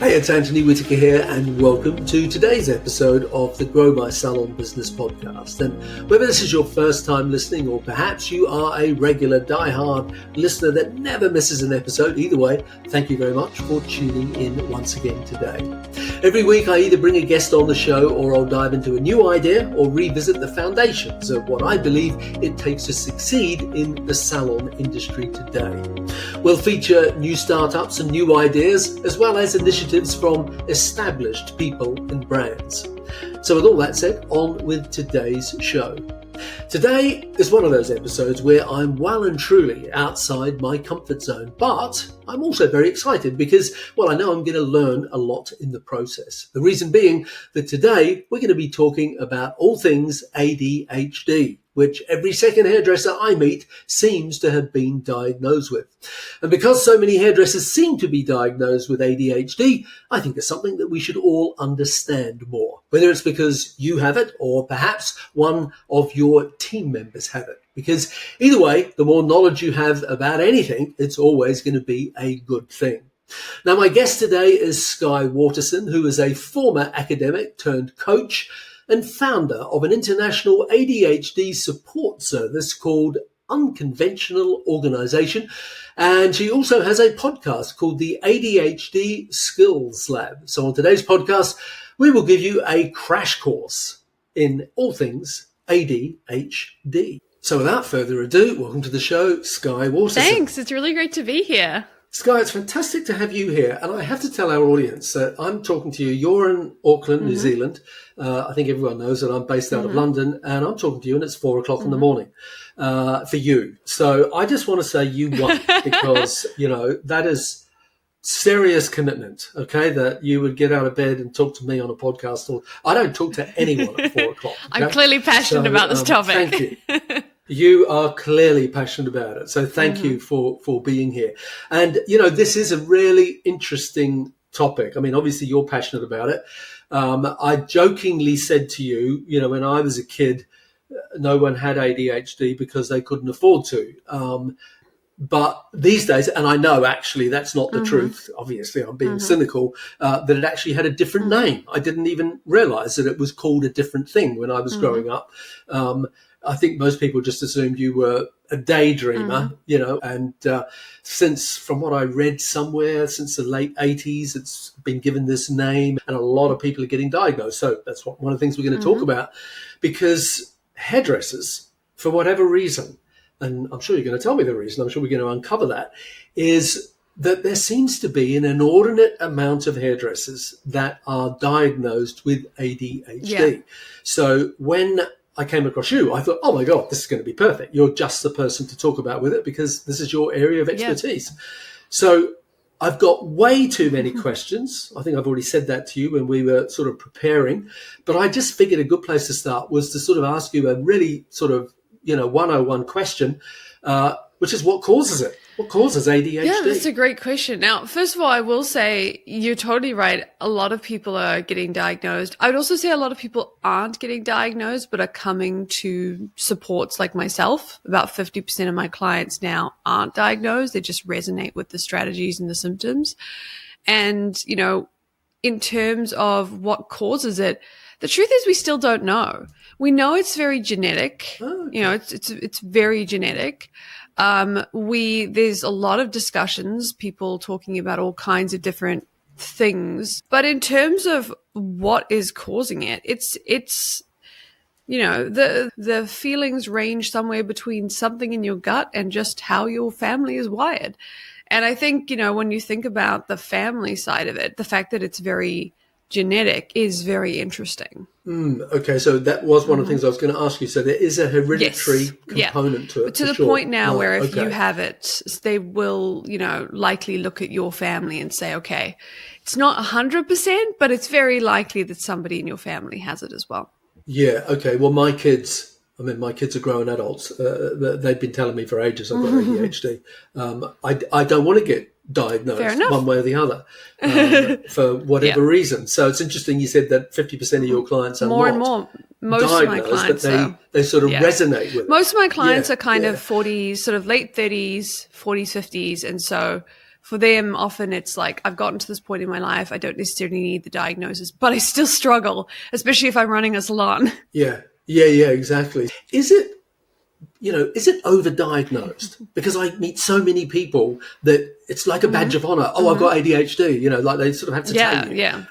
Hey, it's Anthony Whitaker here, and welcome to today's episode of the Grow My Salon Business podcast. And whether this is your first time listening, or perhaps you are a regular die-hard listener that never misses an episode, either way, thank you very much for tuning in once again today. Every week I either bring a guest on the show, or I'll dive into a new idea or revisit the foundations of what I believe it takes to succeed in the salon industry today. We'll feature new startups and new ideas, as well as initiatives from established people and brands. So with all that said, on with today's show. Today is one of those episodes where I'm well and truly outside my comfort zone, but I'm also very excited because, well, I know I'm going to learn a lot in the process. The reason being that today we're going to be talking about all things ADHD, which every second hairdresser I meet seems to have been diagnosed with. And because so many hairdressers seem to be diagnosed with ADHD, I think it's something that we should all understand more, whether it's because you have it or perhaps one of your team members have it. Because either way, the more knowledge you have about anything, it's always going to be a good thing. Now, my guest today is Skye Waterson, who is a former academic turned coach and founder of an international ADHD support service called Unconventional Organisation. And she also has a podcast called the ADHD Skills Lab. So on today's podcast, we will give you a crash course in all things ADHD. So without further ado, welcome to the show, Skye Waterson. Thanks. It's really great to be here. Skye, it's fantastic to have you here. And I have to tell our audience that I'm talking to you. You're in Auckland, New Zealand. I think everyone knows that I'm based out of London, and I'm talking to you, and it's 4:00 in the morning for you. So I just want to say you won because, you know, that is serious commitment, okay, that you would get out of bed and talk to me on a podcast. Or I don't talk to anyone at 4:00. Okay? I'm clearly passionate about this topic. Thank you. You are clearly passionate about it. So thank you for being here. And, you know, this is a really interesting topic. I mean, obviously you're passionate about it. I jokingly said to you, you know, when I was a kid, no one had ADHD because they couldn't afford to. But these days, and I know actually that's not the truth, obviously I'm being cynical, that it actually had a different name. I didn't even realize that it was called a different thing when I was growing up. I think most people just assumed you were a daydreamer, you know, and since, from what I read somewhere, since the late 80s, it's been given this name, and a lot of people are getting diagnosed. So that's one of the things we're going to talk about, because hairdressers, for whatever reason, and I'm sure you're going to tell me the reason, I'm sure we're going to uncover that, is that there seems to be an inordinate amount of hairdressers that are diagnosed with ADHD. Yeah. So when I came across you, I thought, oh my God, this is going to be perfect. You're just the person to talk about with it because this is your area of expertise. Yeah. So I've got way too many questions. I think I've already said that to you when we were sort of preparing, but I just figured a good place to start was to sort of ask you a really sort of, you know, 101 question, which is what causes it? What causes ADHD? Yeah, that's a great question. Now, first of all, I will say you're totally right. A lot of people are getting diagnosed. I would also say a lot of people aren't getting diagnosed, but are coming to supports like myself. About 50% of my clients now aren't diagnosed. They just resonate with the strategies and the symptoms. And, you know, in terms of what causes it, the truth is we still don't know. We know it's very genetic. Oh, okay. You know, it's very genetic. There's a lot of discussions, people talking about all kinds of different things. But in terms of what is causing it, it's you know, the feelings range somewhere between something in your gut and just how your family is wired. And I think, you know, when you think about the family side of it, the fact that it's very genetic is very interesting. Okay, so that was one of the things I was going to ask you. So there is a hereditary component to it. But to the point now where if you have it, they will, you know, likely look at your family and say, okay, it's not 100%, but it's very likely that somebody in your family has it as well. Yeah, okay. Well, my kids are grown adults. They've been telling me for ages I've got ADHD. I don't want to get diagnosed one way or the other for whatever reason. So it's interesting you said that 50% of your clients are more and more. Most of my clients, but they sort of resonate with it. Most of my clients are kind of 40s, sort of late 30s, 40s, 50s. And so for them, often it's like, I've gotten to this point in my life, I don't necessarily need the diagnosis, but I still struggle, especially if I'm running a salon. Yeah, exactly. Is it overdiagnosed? Because I meet so many people that it's like a badge of honor. Oh, I've got ADHD, like they sort of have to tell you. Yeah.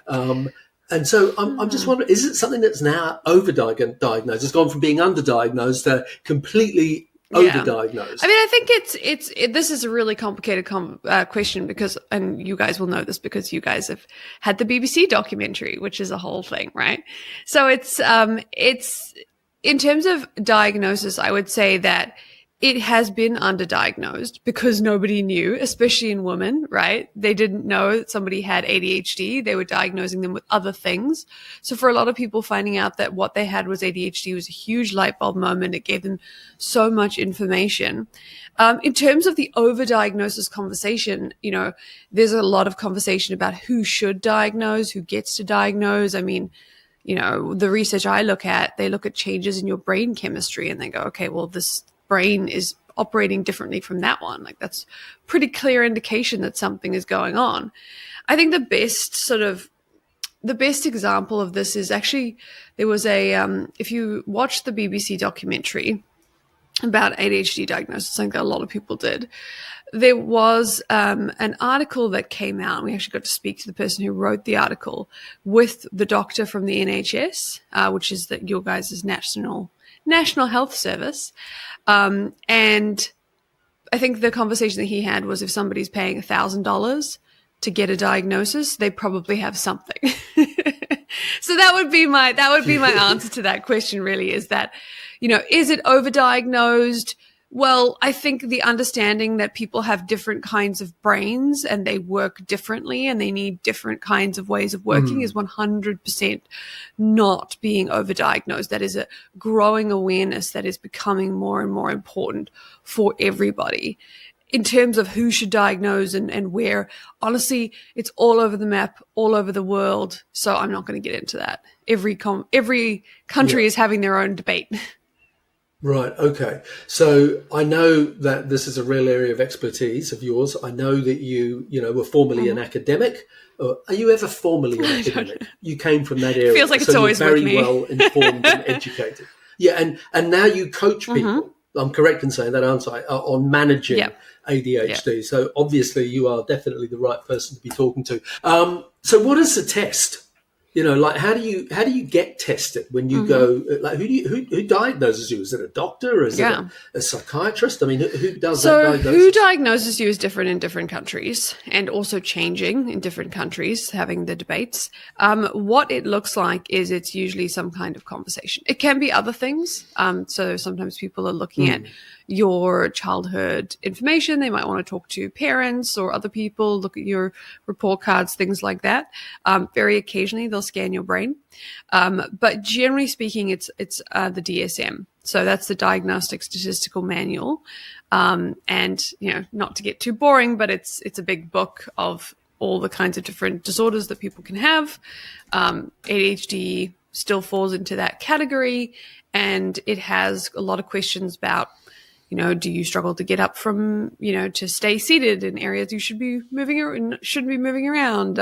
And so I'm just wondering, is it something that's now overdiagnosed? It's gone from being underdiagnosed to completely overdiagnosed. I mean, I think this is a really complicated question because, and you guys will know this because you guys have had the BBC documentary, which is a whole thing, right? So it's in terms of diagnosis, I would say that it has been underdiagnosed because nobody knew, especially in women, right? They didn't know that somebody had ADHD. They were diagnosing them with other things. So for a lot of people, finding out that what they had was ADHD was a huge light bulb moment. It gave them so much information. In terms of the overdiagnosis conversation, there's a lot of conversation about who should diagnose, who gets to diagnose. I mean, the research I look at, they look at changes in your brain chemistry and they go, okay, well, this brain is operating differently from that one. Like, that's pretty clear indication that something is going on. I think the best example of this is actually, there was if you watch the BBC documentary about ADHD diagnosis, I think a lot of people did, there was an article that came out. We actually got to speak to the person who wrote the article with the doctor from the NHS, which is your guys' National Health Service. And I think the conversation that he had was, if somebody's paying $1,000 to get a diagnosis, they probably have something. So that would be my answer to that question, really, is that, is it overdiagnosed? Well, I think the understanding that people have different kinds of brains and they work differently and they need different kinds of ways of working is 100% not being overdiagnosed. That is a growing awareness that is becoming more and more important for everybody. In terms of who should diagnose and where, honestly, it's all over the map, all over the world. So I'm not going to get into that. Every country is having their own debate. Right. Okay. So I know that this is a real area of expertise of yours. I know that you were formerly an academic. Are you ever formally an academic? You came from that area. Feels like it's always very with me. well informed and educated. Yeah. And now you coach people. I'm correct in saying that, aren't I? On managing ADHD. Yeah. So obviously you are definitely the right person to be talking to. So what is the test? Like, how do you get tested when you go? Like, who diagnoses you? Is it a doctor or is it a psychiatrist? I mean, who does that diagnosis? Who diagnoses you is different in different countries, and also changing in different countries, having the debates. What it looks like is it's usually some kind of conversation. It can be other things. So sometimes people are looking at your childhood information. They might want to talk to parents or other people, look at your report cards, things like that. Very occasionally they'll scan your brain. But generally speaking, it's the DSM. So that's the Diagnostic Statistical Manual. And, not to get too boring, but it's a big book of all the kinds of different disorders that people can have. ADHD still falls into that category, and it has a lot of questions about, do you struggle to get up from, to stay seated in areas you shouldn't be moving around?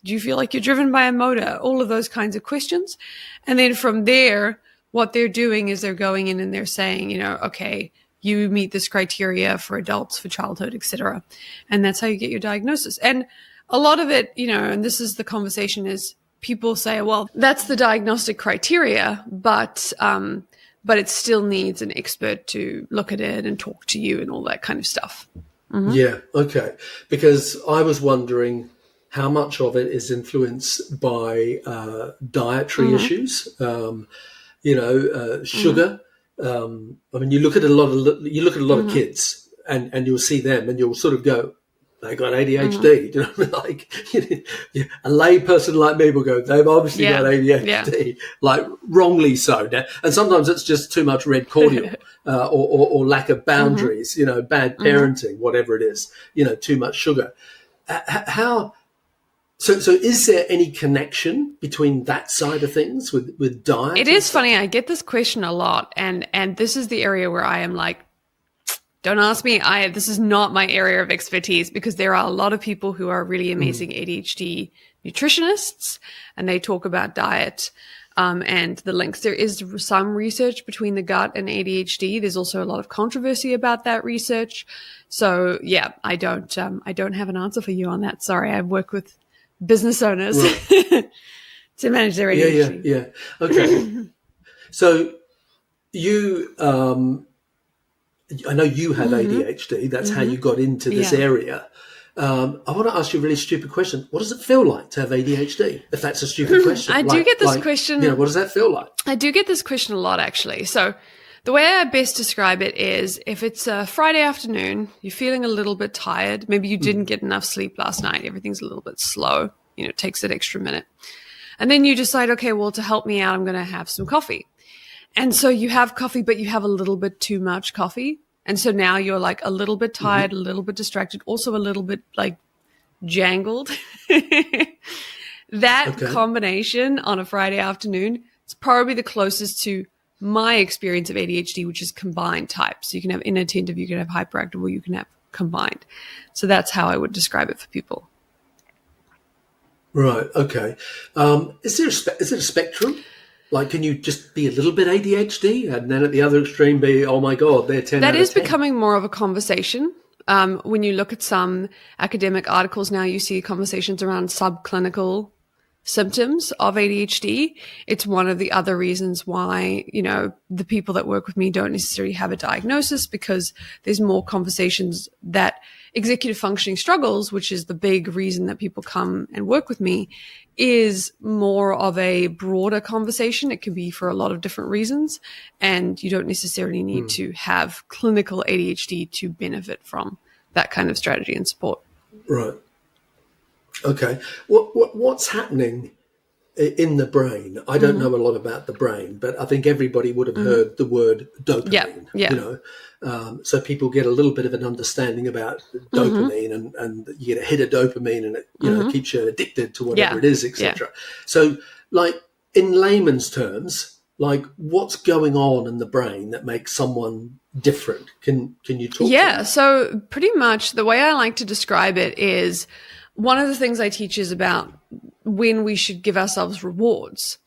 Do you feel like you're driven by a motor? All of those kinds of questions. And then from there, what they're doing is they're going in and they're saying, okay, you meet this criteria for adults, for childhood, etc. And that's how you get your diagnosis. And a lot of it, and this is the conversation, is people say, well, that's the diagnostic criteria, but it still needs an expert to look at it and talk to you and all that kind of stuff. Yeah, okay. Because I was wondering how much of it is influenced by dietary issues, sugar. I mean, you look at a lot of kids, and you'll see them, and you'll sort of go, they got ADHD. Do you know what I mean? Like, a lay person like me will go, they've obviously got ADHD, like wrongly so. And sometimes it's just too much red cordial or lack of boundaries, bad parenting, whatever it is, too much sugar. So is there any connection between that side of things with diet? It is funny. I get this question a lot, and this is the area where I am like, Don't ask me. This is not my area of expertise, because there are a lot of people who are really amazing ADHD nutritionists, and they talk about diet and the links. There is some research between the gut and ADHD. There's also a lot of controversy about that research. So yeah, I don't have an answer for you on that. Sorry, I work with business owners to manage their ADHD. Yeah. Okay. So you, I know you have ADHD. That's how you got into this area. I want to ask you a really stupid question. What does it feel like to have ADHD? If that's a stupid question. I do get this question. What does that feel like? I do get this question a lot, actually. So the way I best describe it is, if it's a Friday afternoon, you're feeling a little bit tired. Maybe you didn't get enough sleep last night. Everything's a little bit slow. It takes an extra minute. And then you decide, okay, well, to help me out, I'm going to have some coffee. And so you have coffee, but you have a little bit too much coffee. And so now you're like a little bit tired, a little bit distracted, also a little bit like jangled. That combination on a Friday afternoon is probably the closest to my experience of ADHD, which is combined types. So you can have inattentive, you can have hyperactive, or you can have combined. So that's how I would describe it for people. Right. Okay. Is it a spectrum? Like, can you just be a little bit ADHD and then at the other extreme be, oh my God, they're 10 That out of is 10? becoming more of a conversation. When you look at some academic articles now, you see conversations around subclinical symptoms of ADHD. It's one of the other reasons why, the people that work with me don't necessarily have a diagnosis, because there's more conversations that executive functioning struggles, which is the big reason that people come and work with me, is more of a broader conversation. It can be for a lot of different reasons, and you don't necessarily need to have clinical ADHD to benefit from that kind of strategy and support. Right. Okay. What's happening in the brain? I don't know a lot about the brain, but I think everybody would have heard the word dopamine. Yeah. So people get a little bit of an understanding about dopamine, and you get a hit of dopamine, and it keeps you addicted to whatever it is, etc. So, like, in layman's terms, like, what's going on in the brain that makes someone different? Can you talk? Yeah. So pretty much the way I like to describe it is, one of the things I teach is about when we should give ourselves rewards.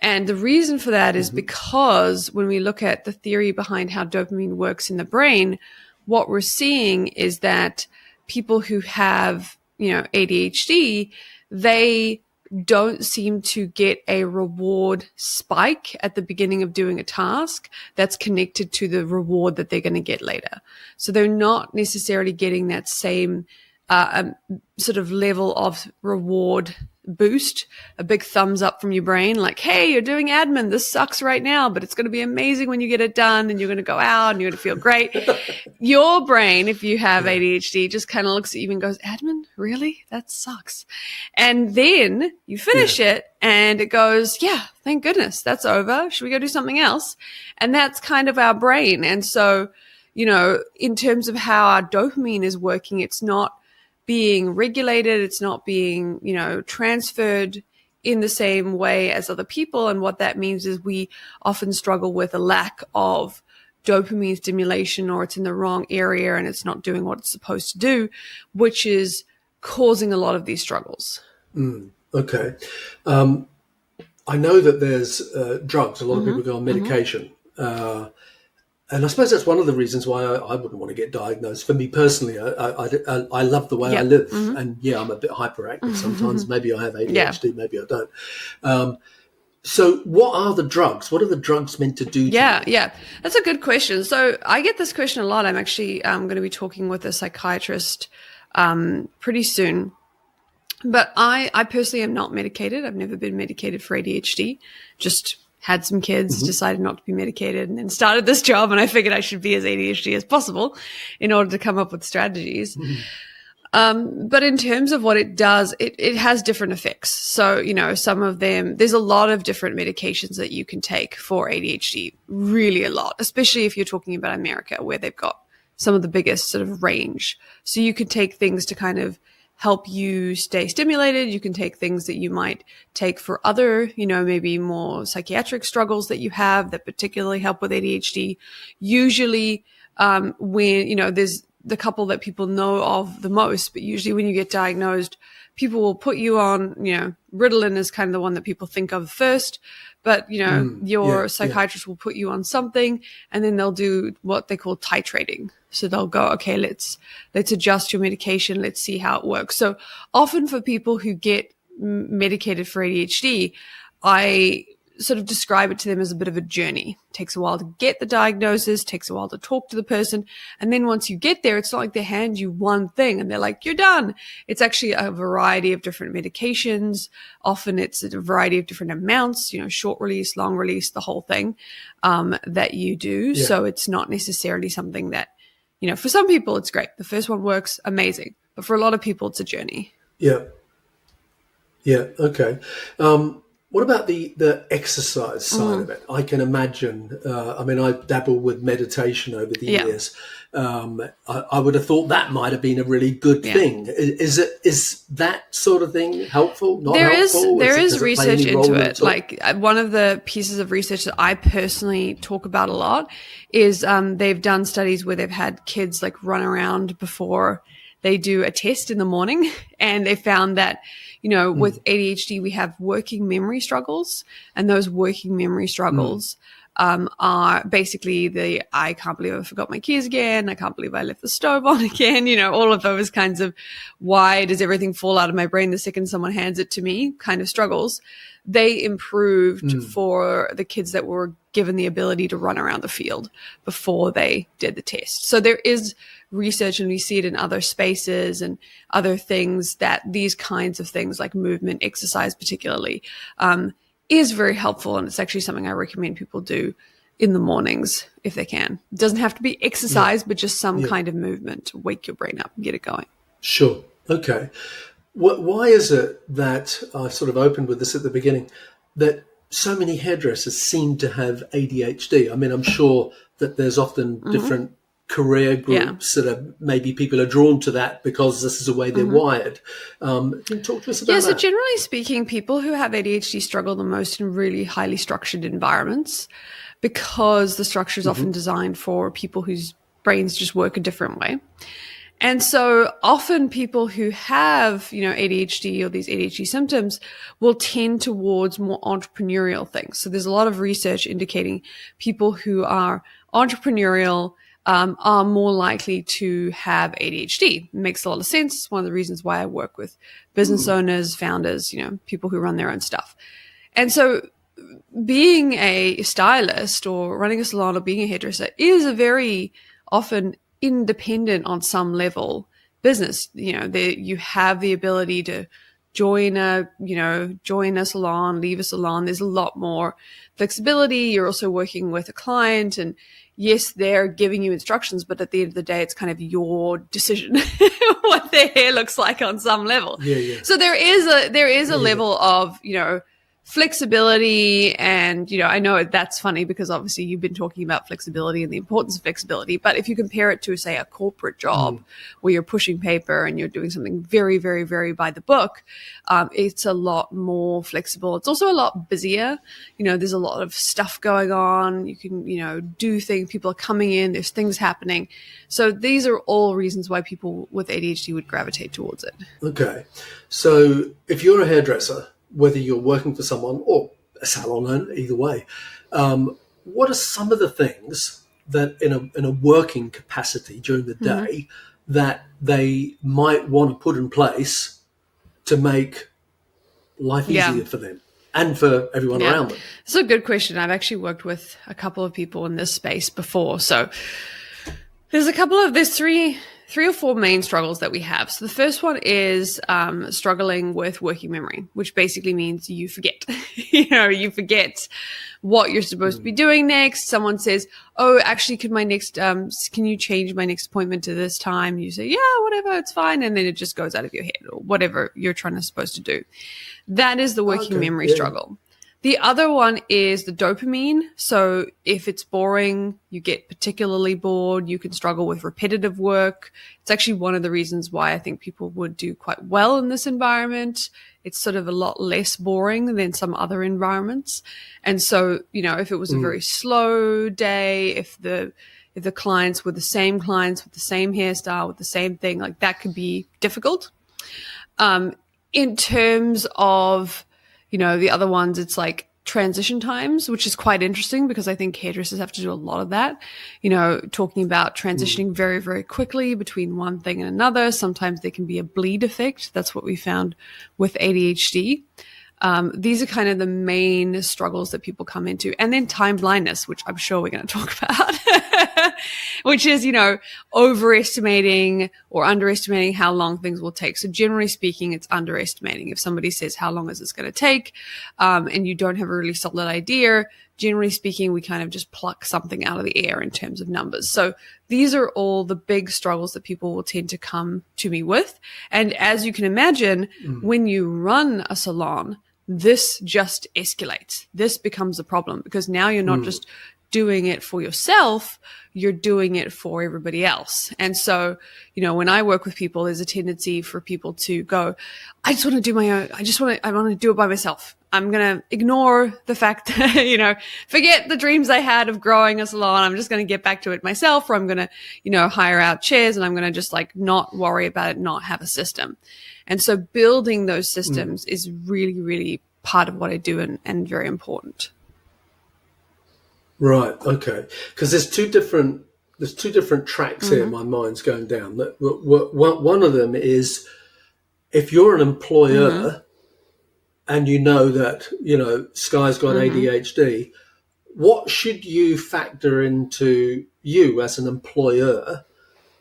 And the reason for that is because when we look at the theory behind how dopamine works in the brain, what we're seeing is that people who have, ADHD, they don't seem to get a reward spike at the beginning of doing a task that's connected to the reward that they're going to get later. So they're not necessarily getting that same sort of level of reward boost, a big thumbs up from your brain, like, hey, you're doing admin. This sucks right now, but it's going to be amazing when you get it done, and you're going to go out and you're going to feel great. Your brain, if you have ADHD, just kind of looks at you and goes, admin? Really? That sucks. And then you finish it and it goes, yeah, thank goodness that's over. Should we go do something else? And that's kind of our brain. And so, in terms of how our dopamine is working, it's not being regulated, it's not being, transferred in the same way as other people. And what that means is we often struggle with a lack of dopamine stimulation, or it's in the wrong area and it's not doing what it's supposed to do, which is causing a lot of these struggles. Okay. I know that there's drugs. A lot of people go on medication. And I suppose that's one of the reasons why I wouldn't want to get diagnosed. For me personally, I love the way I live. And I'm a bit hyperactive sometimes. Maybe I have ADHD, maybe I don't. So what are the drugs? What are the drugs meant to do to you? Yeah. That's a good question. So I get this question a lot. I'm actually going to be talking with a psychiatrist pretty soon. But I personally am not medicated. I've never been medicated for ADHD. Just had some kids, decided not to be medicated, and then started this job, and I figured I should be as ADHD as possible in order to come up with strategies. But in terms of what it does, it has different effects. So, some of them, there's a lot of different medications that you can take for ADHD, really a lot, especially if you're talking about America, where they've got some of the biggest sort of range. So you could take things to kind of help you stay stimulated. You can take things that you might take for other, maybe more psychiatric struggles that you have that particularly help with ADHD. Usually when, there's the couple that people know of the most, but usually when you get diagnosed, people will put you on, Ritalin is kind of the one that people think of first, but, your psychiatrist will put you on something, and then they'll do what they call titrating. So they'll go, okay, let's adjust your medication. Let's see how it works. So often for people who get medicated for ADHD, I sort of describe it to them as a bit of a journey. It takes a while to get the diagnosis, takes a while to talk to the person. And then once you get there, it's not like they hand you one thing and they're like, you're done. It's actually a variety of different medications. Often it's a variety of different amounts, short release, long release, the whole thing, that you do. Yeah. So it's not necessarily something that, for some people it's great. The first one works amazing. But for a lot of people, it's a journey. Yeah. Yeah. Okay. What about the exercise side of it? I can imagine, I dabble with meditation over the years. I would have thought that might have been a really good thing. Is that sort of thing helpful? Not helpful? There is research into it. Like one of the pieces of research that I personally talk about a lot is they've done studies where they've had kids like run around before they do a test in the morning, and they found that, with ADHD, we have working memory struggles, and those working memory struggles are basically I can't believe I forgot my keys again. I can't believe I left the stove on again. All of those kinds of why does everything fall out of my brain the second someone hands it to me kind of struggles. They improved for the kids that were given the ability to run around the field before they did the test. So there is research, and we see it in other spaces and other things, that these kinds of things like movement, exercise particularly, is very helpful. And it's actually something I recommend people do in the mornings if they can. It doesn't have to be exercise, but just some kind of movement to wake your brain up and get it going. Sure. Okay. Why is it that I sort of opened with this at the beginning, that so many hairdressers seem to have ADHD? I mean, I'm sure that there's often different career groups that are, maybe people are drawn to that because this is the way they're wired. Can you talk to us about that? So generally speaking, people who have ADHD struggle the most in really highly structured environments, because the structure is often designed for people whose brains just work a different way. And so often people who have, ADHD or these ADHD symptoms will tend towards more entrepreneurial things. So there's a lot of research indicating people who are entrepreneurial are more likely to have ADHD. It makes a lot of sense. It's one of the reasons why I work with business owners, founders, people who run their own stuff. And so being a stylist or running a salon or being a hairdresser is a very often independent on some level business. You have the ability to join a salon, leave a salon. There's a lot more flexibility. You're also working with a client, and yes, they're giving you instructions, but at the end of the day, it's kind of your decision what their hair looks like on some level. So there is a level of, flexibility. And, I know that's funny because obviously you've been talking about flexibility and the importance of flexibility. But if you compare it to, say, a corporate job where you're pushing paper and you're doing something very, very, very by the book, it's a lot more flexible. It's also a lot busier. There's a lot of stuff going on. You can, do things. People are coming in. There's things happening. So these are all reasons why people with ADHD would gravitate towards it. Okay. So if you're a hairdresser, whether you're working for someone or a salon owner, either way, what are some of the things that in a working capacity during the day that they might want to put in place to make life easier for them and for everyone around them? It's a good question. I've actually worked with a couple of people in this space before. So there's three or four main struggles that we have. So the first one is struggling with working memory, which basically means you forget. You forget what you're supposed to be doing next. Someone says, "Oh, actually, can you change my next appointment to this time?" You say, "Yeah, whatever, it's fine," and then it just goes out of your head, or whatever you're supposed to do. That is the working memory struggle. The other one is the dopamine. So if it's boring, you get particularly bored, you can struggle with repetitive work. It's actually one of the reasons why I think people would do quite well in this environment. It's sort of a lot less boring than some other environments. And so, if it was a very slow day, if if the clients were the same clients with the same hairstyle, with the same thing, like that could be difficult. In terms of, the other ones, it's like transition times, which is quite interesting because I think hairdressers have to do a lot of that, talking about transitioning very, very quickly between one thing and another. Sometimes there can be a bleed effect. That's what we found with ADHD. These are kind of the main struggles that people come into. And then time blindness, which I'm sure we're going to talk about, which is, overestimating or underestimating how long things will take. So generally speaking, it's underestimating. If somebody says, how long is this going to take? And you don't have a really solid idea, generally speaking, we kind of just pluck something out of the air in terms of numbers. So these are all the big struggles that people will tend to come to me with. And as you can imagine, when you run a salon, this just escalates. This becomes a problem because now you're not just doing it for yourself, you're doing it for everybody else. And so, when I work with people, there's a tendency for people to go, I just want to do my own. I want to do it by myself. I'm going to ignore the fact that, forget the dreams I had of growing a salon. I'm just going to get back to it myself, or I'm going to, hire out chairs and I'm going to just not worry about it, not have a system. And so building those systems is really, really part of what I do and very important. Right. Okay. Because there's two different tracks here. My mind's going down. One of them is if you're an employer and you know that Skye's got ADHD, what should you factor into you as an employer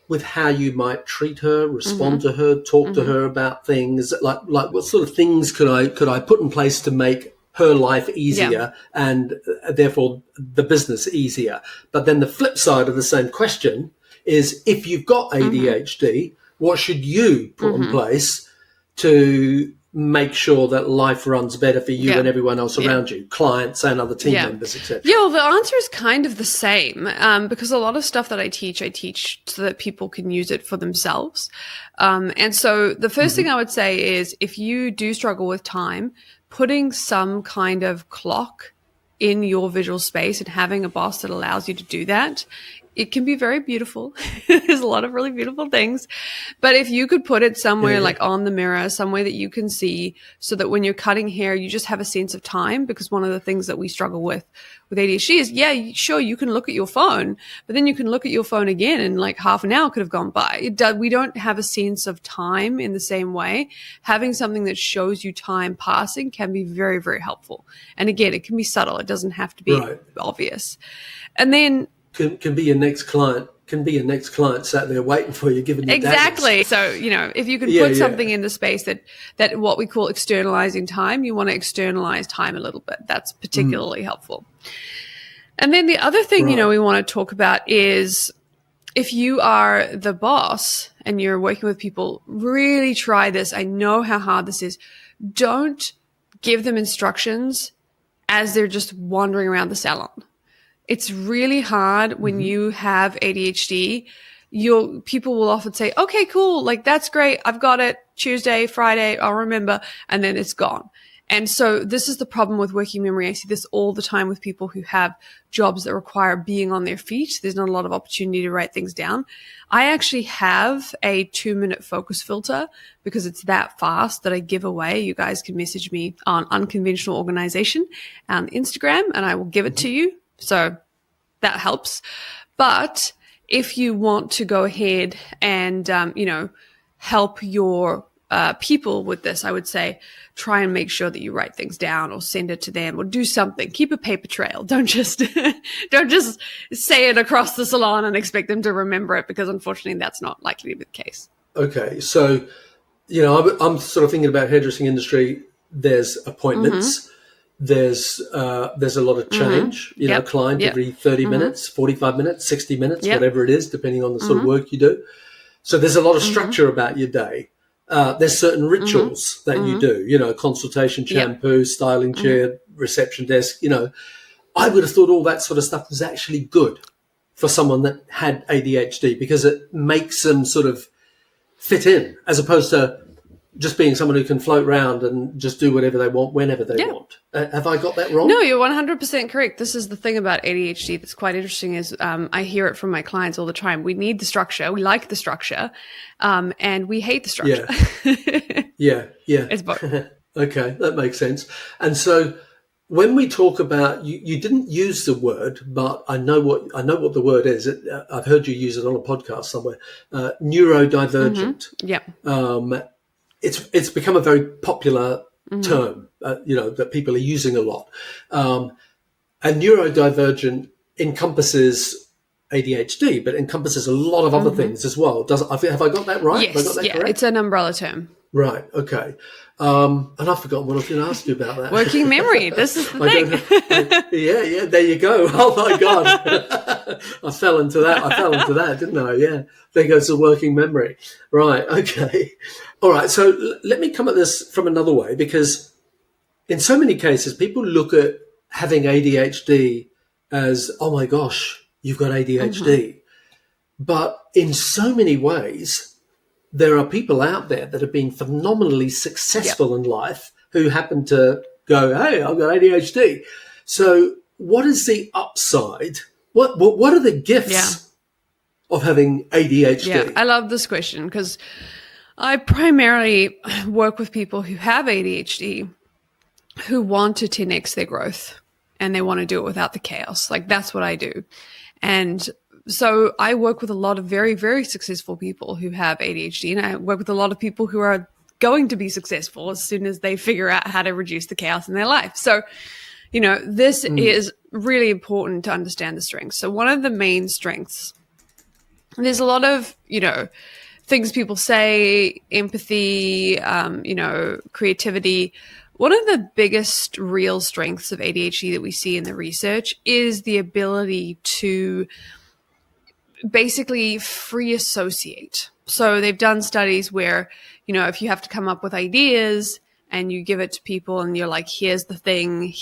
with how you might treat her, respond to her, talk to her about things? Like what sort of things could I put in place to make her life easier and therefore the business easier? But then the flip side of the same question is, if you've got ADHD, what should you put in place to make sure that life runs better for you and everyone else around you, clients and other team members, etc.? Yeah, well, the answer is kind of the same because a lot of stuff that I teach so that people can use it for themselves. And so the first thing I would say is, if you do struggle with time, putting some kind of clock in your visual space and having a boss that allows you to do that, it can be very beautiful. There's a lot of really beautiful things. But if you could put it somewhere like on the mirror, somewhere that you can see, so that when you're cutting hair, you just have a sense of time. Because one of the things that we struggle with ADHD is, sure, you can look at your phone, but then you can look at your phone again and like half an hour could have gone by. We don't have a sense of time in the same way. Having something that shows you time passing can be very, very helpful. And again, it can be subtle. It doesn't have to be obvious. And then can be your next client. Can be your next client sat there waiting for you, giving you exactly. So if you can put something in the space that what we call externalizing time, you want to externalize time a little bit. That's particularly helpful. And then the other thing we want to talk about is, if you are the boss and you're working with people, really try this. I know how hard this is. Don't give them instructions as they're just wandering around the salon. It's really hard when you have ADHD. People will often say, okay, cool. Like, that's great. I've got it. Tuesday, Friday, I'll remember. And then it's gone. And so this is the problem with working memory. I see this all the time with people who have jobs that require being on their feet. There's not a lot of opportunity to write things down. I actually have a 2-minute focus filter because it's that fast that I give away. You guys can message me on Unconventional Organisation on Instagram and I will give it to you. So that helps. But if you want to go ahead and, help your people with this, I would say try and make sure that you write things down or send it to them or do something. Keep a paper trail. Don't just say it across the salon and expect them to remember it, because unfortunately that's not likely to be the case. Okay. So, I'm sort of thinking about hairdressing industry. There's appointments. There's a lot of change, client every 30 minutes, 45 minutes, 60 minutes, whatever it is, depending on the sort of work you do. So there's a lot of structure about your day. There's certain rituals that you do, consultation, shampoo, styling chair, reception desk. I would have thought all that sort of stuff was actually good for someone that had ADHD, because it makes them sort of fit in, as opposed to just being someone who can float around and just do whatever they want whenever they want. Have I got that wrong? No, you're 100% correct. This is the thing about ADHD that's quite interesting is I hear it from my clients all the time. We need the structure. We like the structure. And we hate the structure. Yeah. It's both. Okay, that makes sense. And so when we talk about, you didn't use the word, but I know what the word is. I've heard you use it on a podcast somewhere. Neurodivergent. Yeah. It's become a very popular term, that people are using a lot. And neurodivergent encompasses ADHD, but encompasses a lot of other things as well. Have I got that right? Yes, have I got that correct? It's an umbrella term. Right, okay. And I've forgotten what I was going to ask you about that. Working memory. This is the thing. Yeah, there you go. Oh, my God. I fell into that, didn't I? Yeah, there goes the working memory. Right, okay. All right, so let me come at this from another way, because in so many cases, people look at having ADHD as, oh, my gosh, you've got ADHD. But in so many ways, there are people out there that have been phenomenally successful in life who happen to go, hey, I've got ADHD. So what is the upside? What are the gifts of having ADHD? Yeah, I love this question because I primarily work with people who have ADHD who want to 10x their growth and they want to do it without the chaos. Like that's what I do. And so I work with a lot of very, very successful people who have ADHD, and I work with a lot of people who are going to be successful as soon as they figure out how to reduce the chaos in their life. So, this is really important to understand the strengths. So one of the main strengths, there's a lot of, things people say, empathy, creativity. One of the biggest real strengths of ADHD that we see in the research is the ability to basically free associate. So they've done studies where, if you have to come up with ideas and you give it to people and you're like, here's the thing,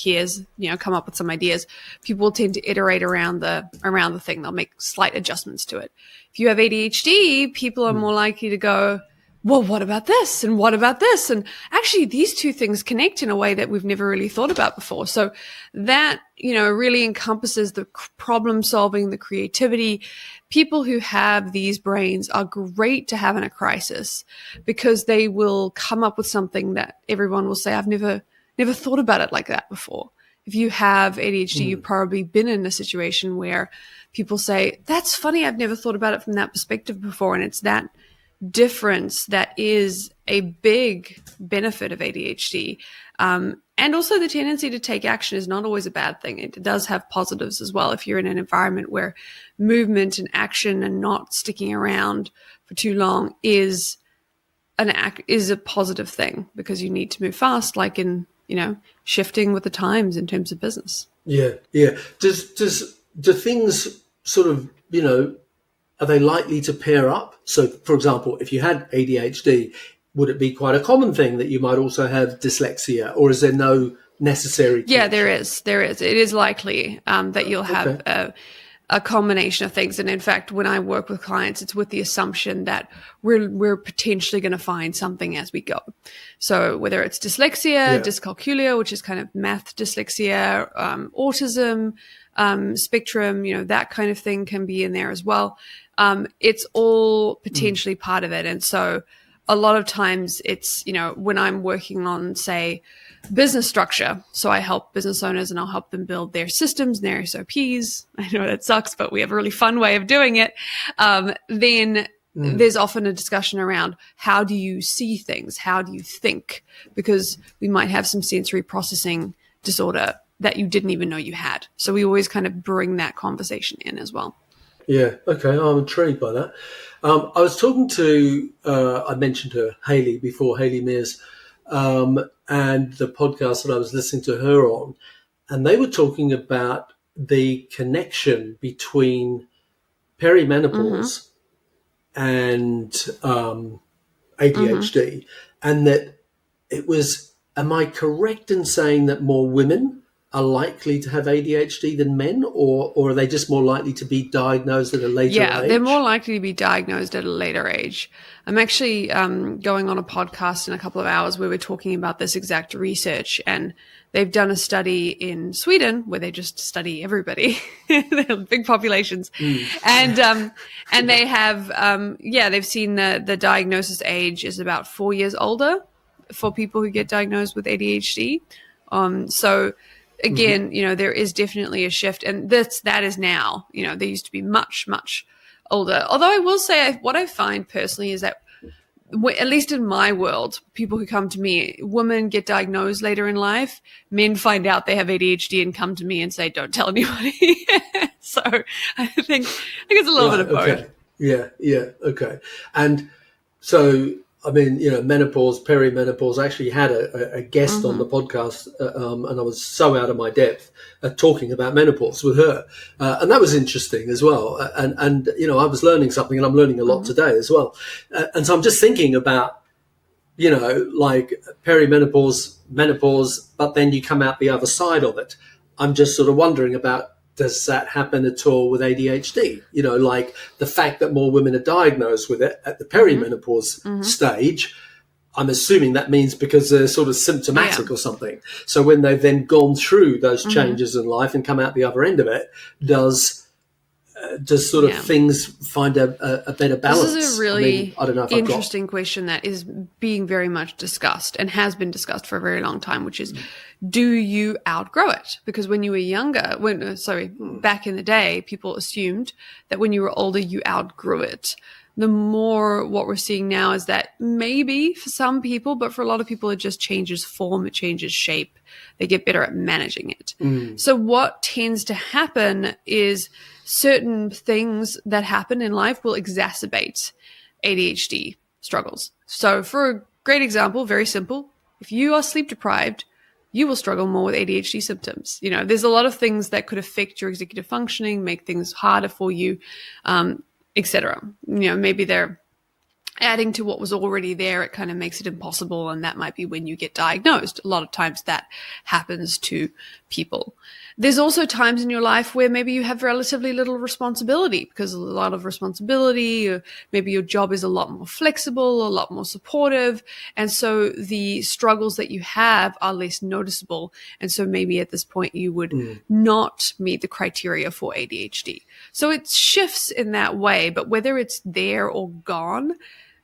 come up with some ideas, people tend to iterate around the thing. They'll make slight adjustments to it. If you have ADHD, people are more likely to go, well, what about this? And what about this? And actually these two things connect in a way that we've never really thought about before. So that, really encompasses the problem solving, the creativity. People who have these brains are great to have in a crisis because they will come up with something that everyone will say, I've never thought about it like that before. If you have ADHD, you've probably been in a situation where people say, that's funny. I've never thought about it from that perspective before. And it's that difference that is a big benefit of ADHD. And also the tendency to take action is not always a bad thing. It does have positives as well. If you're in an environment where movement and action and not sticking around for too long is a positive thing because you need to move fast, like in, shifting with the times in terms of business. Yeah. Do things sort of, are they likely to pair up? So, for example, if you had ADHD, would it be quite a common thing that you might also have dyslexia, or is there no necessary connection? Yeah, there is. It is likely that you'll have a combination of things. And in fact, when I work with clients, it's with the assumption that we're potentially going to find something as we go. So whether it's dyslexia, dyscalculia, which is kind of math dyslexia, autism, spectrum, that kind of thing can be in there as well. It's all potentially part of it. And so a lot of times it's, when I'm working on, say, business structure, so I help business owners and I'll help them build their systems and their SOPs. I know that sucks, but we have a really fun way of doing it. Then there's often a discussion around how do you see things? How do you think? Because we might have some sensory processing disorder that you didn't even know you had. So we always kind of bring that conversation in as well. Yeah. Okay. I'm intrigued by that. I was talking to, I mentioned her, Hayley, before, Hayley Mears, and the podcast that I was listening to her on, and they were talking about the connection between perimenopause and ADHD, and that it was, am I correct in saying that more women are likely to have ADHD than men, or are they just more likely to be diagnosed at a later age? Yeah, they're more likely to be diagnosed at a later age. I'm actually going on a podcast in a couple of hours where we're talking about this exact research, and they've done a study in Sweden where they just study everybody. They have big populations. And they have, they've seen the diagnosis age is about 4 years older for people who get diagnosed with ADHD. So again, there is definitely a shift, and that is now, they used to be much, much older. Although I will say what I find personally is that, at least in my world, people who come to me, women get diagnosed later in life, men find out they have ADHD and come to me and say, don't tell anybody. So I think it's a little bit of both. Okay. Yeah. Okay. And so, I mean, menopause, perimenopause. I actually had a guest on the podcast, and I was so out of my depth talking about menopause with her, and that was interesting as well. And I was learning something, and I'm learning a lot today as well. And so I'm just thinking about, like perimenopause, menopause, but then you come out the other side of it. I'm just sort of wondering about, does that happen at all with ADHD? Like the fact that more women are diagnosed with it at the perimenopause stage, I'm assuming that means because they're sort of symptomatic or something. So when they've then gone through those changes in life and come out the other end of it, does sort of things find a better balance? This is a really I don't know if interesting question that is being very much discussed and has been discussed for a very long time, which is, do you outgrow it? Because when you were younger, back in the day, people assumed that when you were older, you outgrew it. The more what we're seeing now is that maybe for some people, but for a lot of people, it just changes form, it changes shape. They get better at managing it. So what tends to happen is certain things that happen in life will exacerbate ADHD struggles. So for a great example, very simple, if you are sleep deprived, you will struggle more with ADHD symptoms. There's a lot of things that could affect your executive functioning, make things harder for you, etc. Maybe they're adding to what was already there. It kind of makes it impossible, and that might be when you get diagnosed. A lot of times that happens to people. There's also times in your life where maybe you have relatively little responsibility, because a lot of responsibility, or maybe your job is a lot more flexible, a lot more supportive, and so the struggles that you have are less noticeable, and so maybe at this point you would not meet the criteria for ADHD. So it shifts in that way, but whether it's there or gone,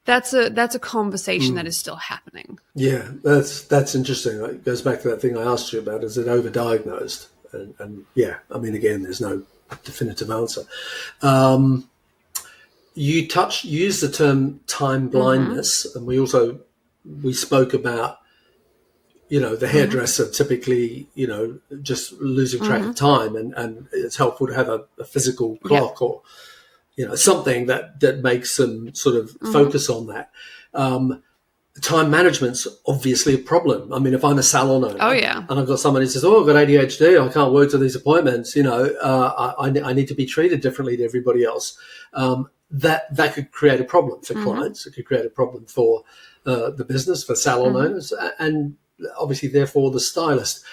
that's a conversation that is still happening. Yeah, that's interesting. It goes back to that thing I asked you about, is it overdiagnosed? And yeah, I mean, again, there's no definitive answer. You used the term time blindness, and we spoke about, the hairdresser typically, just losing track of time, and it's helpful to have a physical clock or, something that makes them sort of focus on that. Time management's obviously a problem. I mean, if I'm a salon owner and I've got someone who says, I've got ADHD, I can't work to these appointments, I need to be treated differently to everybody else. That could create a problem for clients. It could create a problem for the business, for salon owners, and obviously, therefore, the stylist.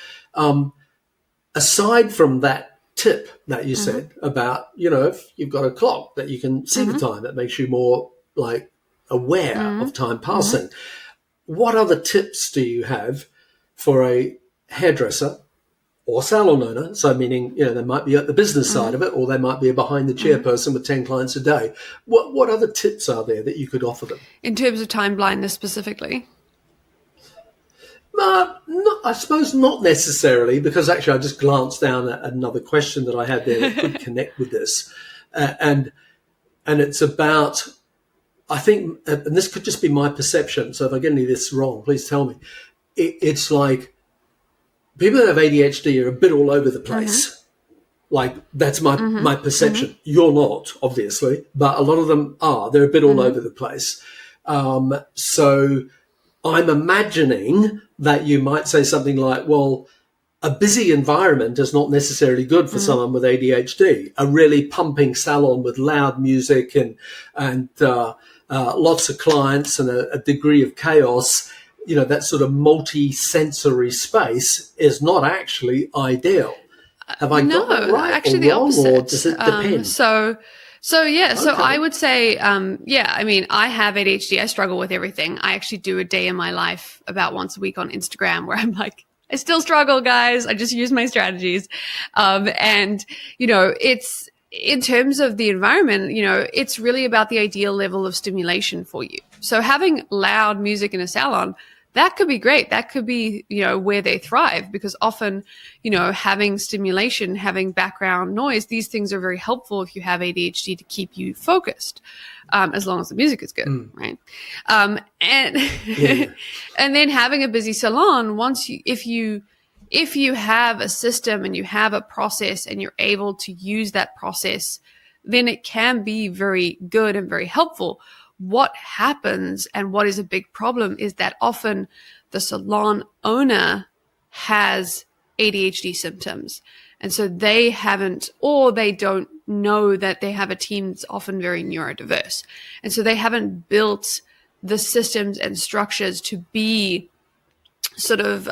Aside from that tip that you said about, if you've got a clock that you can see the time, that makes you more like aware of time passing. What other tips do you have for a hairdresser or salon owner? So meaning, they might be at the business side of it, or they might be a behind the chair person with 10 clients a day. What other tips are there that you could offer them? In terms of time blindness specifically? I suppose not necessarily, because actually I just glanced down at another question that I had there that could connect with this. And it's about, I think, and this could just be my perception, so if I get any of this wrong, please tell me. It's like people that have ADHD are a bit all over the place. Like, that's my perception. You're not, obviously, but a lot of them are. They're a bit all over the place. So I'm imagining that you might say something like, well, a busy environment is not necessarily good for someone with ADHD. A really pumping salon with loud music and lots of clients and a degree of chaos that sort of multi-sensory space is not actually ideal. Have I got that right actually or the wrong, opposite. or does it depend? So I would say, I mean, I have ADHD. I struggle with everything. I actually do a day in my life about once a week on Instagram where I'm like, I still struggle, guys. I just use my strategies. And, it's in terms of the environment, it's really about the ideal level of stimulation for you. So having loud music in a salon, that could be great. That could be, where they thrive, because often, having stimulation, having background noise, these things are very helpful if you have ADHD to keep you focused, as long as the music is good, right? And and then having a busy salon, if you have a system and you have a process and you're able to use that process, then it can be very good and very helpful. What happens and what is a big problem is that often the salon owner has ADHD symptoms. And so they haven't, or they don't know that they have a team that's often very neurodiverse. And so they haven't built the systems and structures to be sort of,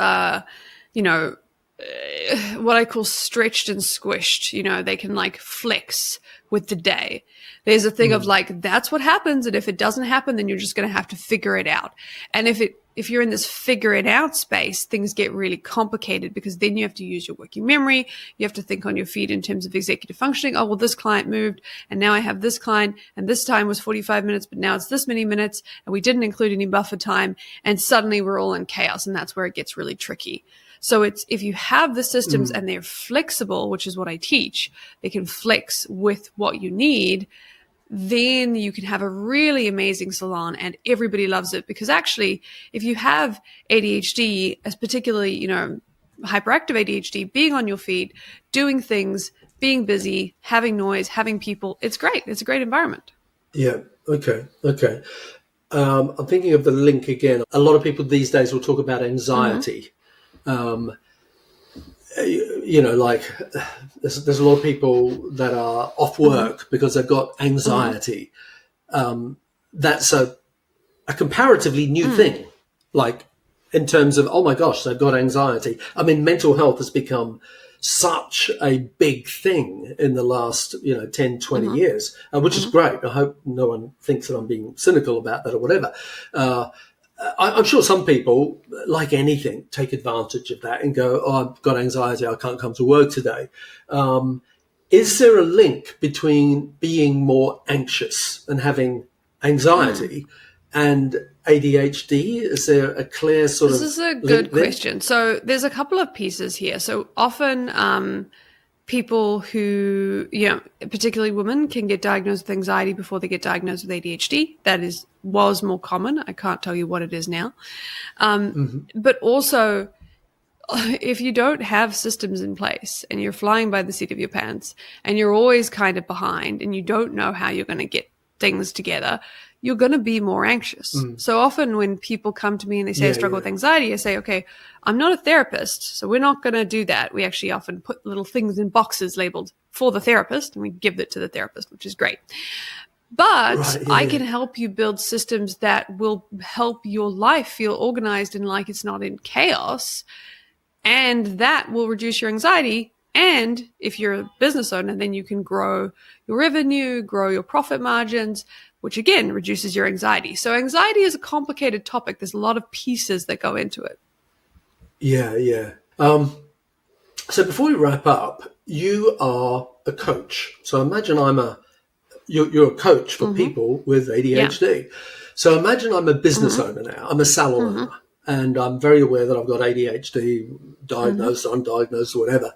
what I call stretched and squished. They can like flex with the day. There's a thing of like, that's what happens. And if it doesn't happen, then you're just going to have to figure it out. And if you're in this figure it out space, things get really complicated, because then you have to use your working memory. You have to think on your feet in terms of executive functioning. Oh, well, this client moved and now I have this client and this time was 45 minutes, but now it's this many minutes and we didn't include any buffer time. And suddenly we're all in chaos. And that's where it gets really tricky. So if you have the systems and they're flexible, which is what I teach, they can flex with what you need, then you can have a really amazing salon and everybody loves it. Because actually, if you have ADHD, as particularly, hyperactive ADHD, being on your feet, doing things, being busy, having noise, having people, it's great. It's a great environment. Yeah. Okay. I'm thinking of the link again. A lot of people these days will talk about anxiety. Like there's a lot of people that are off work because they've got anxiety. That's a comparatively new thing, like in terms of, oh my gosh, they've got anxiety. I mean, mental health has become such a big thing in the last 10, 20 years, which is great. I hope no one thinks that I'm being cynical about that or whatever. I'm sure some people, like anything, take advantage of that and go, oh, I've got anxiety, I can't come to work today. Is there a link between being more anxious and having anxiety and ADHD? Is there a clear sort of... This is a good question. So there's a couple of pieces here. So often people who, particularly women, can get diagnosed with anxiety before they get diagnosed with ADHD. That was more common. I can't tell you what it is now. But also, if you don't have systems in place and you're flying by the seat of your pants and you're always kind of behind and you don't know how you're going to get things together, you're going to be more anxious. So often when people come to me and they say, I struggle with anxiety, I say, okay, I'm not a therapist, so we're not going to do that. We actually often put little things in boxes labeled for the therapist, and we give it to the therapist, which is great. But I can help you build systems that will help your life feel organized and like it's not in chaos. And that will reduce your anxiety. And if you're a business owner, then you can grow your revenue, grow your profit margins, which again reduces your anxiety. So anxiety is a complicated topic. There's a lot of pieces that go into it. Yeah. So before we wrap up, you are a coach. So imagine you're a coach for people with ADHD. Yeah. So imagine I'm a business owner now. I'm a salon owner, and I'm very aware that I've got ADHD, diagnosed, undiagnosed, whatever.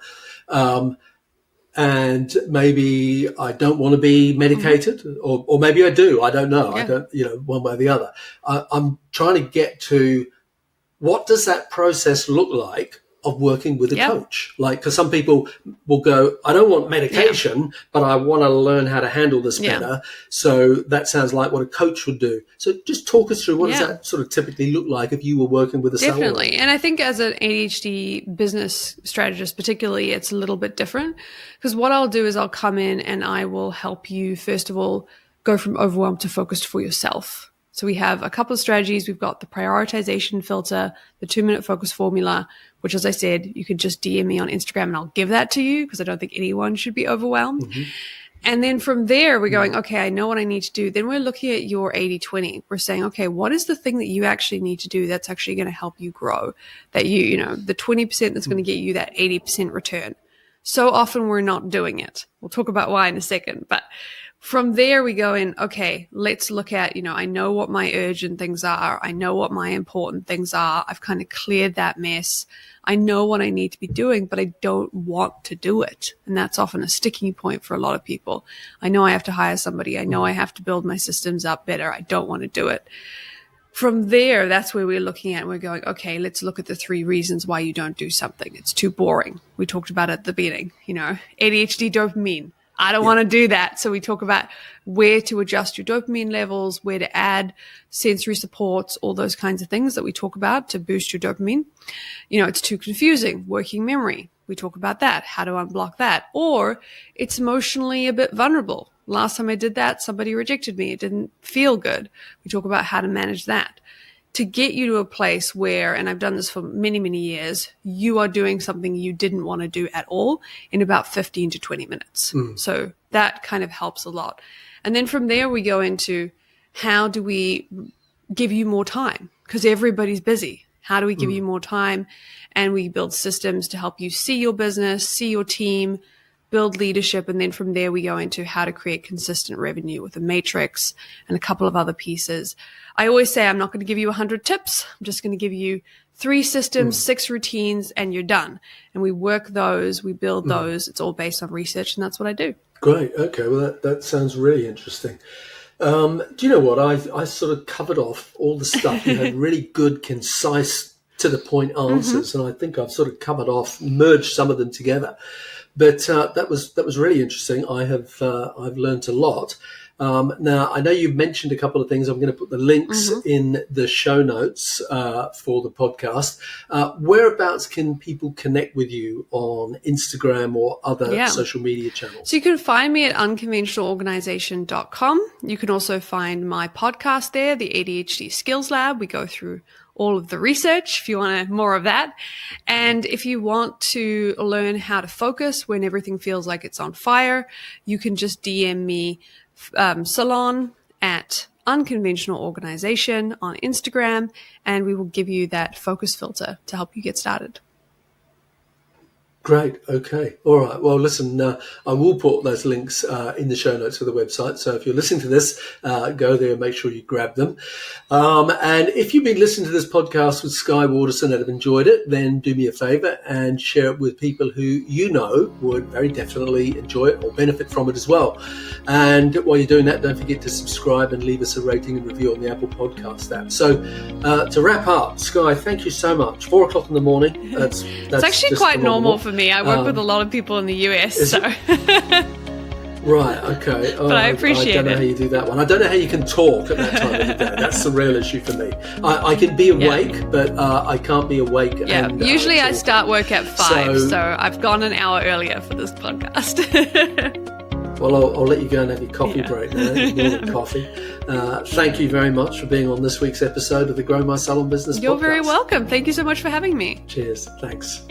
And maybe I don't want to be medicated, or maybe I do. I don't know. Yeah. I don't, one way or the other. I'm trying to get to, what does that process look like of working with a coach? Like, because some people will go, I don't want medication, but I want to learn how to handle this better. So that sounds like what a coach would do. So just talk us through, what does that sort of typically look like if you were working with a salon? Definitely. And I think as an ADHD business strategist particularly, it's a little bit different, because what I'll do is I'll come in and I will help you, first of all, go from overwhelmed to focused for yourself. So we have a couple of strategies. We've got the prioritization filter, the 2-minute focus formula, which, as I said, you could just DM me on Instagram and I'll give that to you because I don't think anyone should be overwhelmed. Mm-hmm. And then from there, we're going, okay, I know what I need to do. Then we're looking at your 80-20. We're saying, okay, what is the thing that you actually need to do that's actually going to help you grow? That you know, the 20% that's going to get you that 80% return. So often we're not doing it. We'll talk about why in a second. But from there, we go in, okay, let's look at, you know, I know what my urgent things are. I know what my important things are. I've kind of cleared that mess. I know what I need to be doing, but I don't want to do it. And that's often a sticking point for a lot of people. I know I have to hire somebody. I know I have to build my systems up better. I don't want to do it. From there, that's where we're looking at and we're going, okay, let's look at the 3 reasons why you don't do something. It's too boring. We talked about it at the beginning, you know, ADHD, dopamine. I don't want to do that. So we talk about where to adjust your dopamine levels, where to add sensory supports, all those kinds of things that we talk about to boost your dopamine. You know, it's too confusing, working memory. We talk about that, how to unblock that. Or it's emotionally a bit vulnerable. Last time I did that, somebody rejected me. It didn't feel good. We talk about how to manage that. To get you to a place where, and I've done this for many, many years, you are doing something you didn't want to do at all in about 15 to 20 minutes. So that kind of helps a lot. And then from there, we go into how do we give you more time? Because everybody's busy. How do we give you more time? And we build systems to help you see your business, see your team, build leadership. And then from there, we go into how to create consistent revenue with a matrix and a couple of other pieces. I always say I'm not going to give you 100 tips. I'm just going to give you 3 systems, 6 routines, and you're done. And we work those, we build those. It's all based on research, and that's what I do. Great. Okay. Well, that sounds really interesting. Do you know what? I sort of covered off all the stuff. You had really good, concise, to the point answers, and I think I've sort of covered off, merged some of them together. But that was really interesting. I've learned a lot. Now, I know you mentioned a couple of things. I'm going to put the links in the show notes for the podcast. Whereabouts can people connect with you on Instagram or other social media channels? So you can find me at unconventionalorganisation.com. You can also find my podcast there, the ADHD Skills Lab. We go through all of the research if you want more of that. And if you want to learn how to focus when everything feels like it's on fire, you can just DM me Salon at Unconventional Organisation on Instagram, and we will give you that focus filter to help you get started. Great. Okay. All right. Well, listen, I will put those links in the show notes for the website. So if you're listening to this, go there and make sure you grab them. And if you've been listening to this podcast with Skye Waterson and have enjoyed it, then do me a favor and share it with people who you know would very definitely enjoy it or benefit from it as well. And while you're doing that, don't forget to subscribe and leave us a rating and review on the Apple Podcast app. So to wrap up, Skye, thank you so much. 4 o'clock in the morning. That's it's actually quite normal for me. I work with a lot of people in the US, so. Right, okay. But I appreciate it. I don't know how you do that one. I don't know how you can talk at that time of the day. That's the real issue for me. I can be awake, but I can't be awake. Yeah, and, usually I start work at 5, so I've gone an hour earlier for this podcast. Well, I'll let you go and have your coffee break now. Ignore the coffee. Thank you very much for being on this week's episode of the Grow My Salon Business Podcast. You're very welcome. Thank you so much for having me. Cheers. Thanks.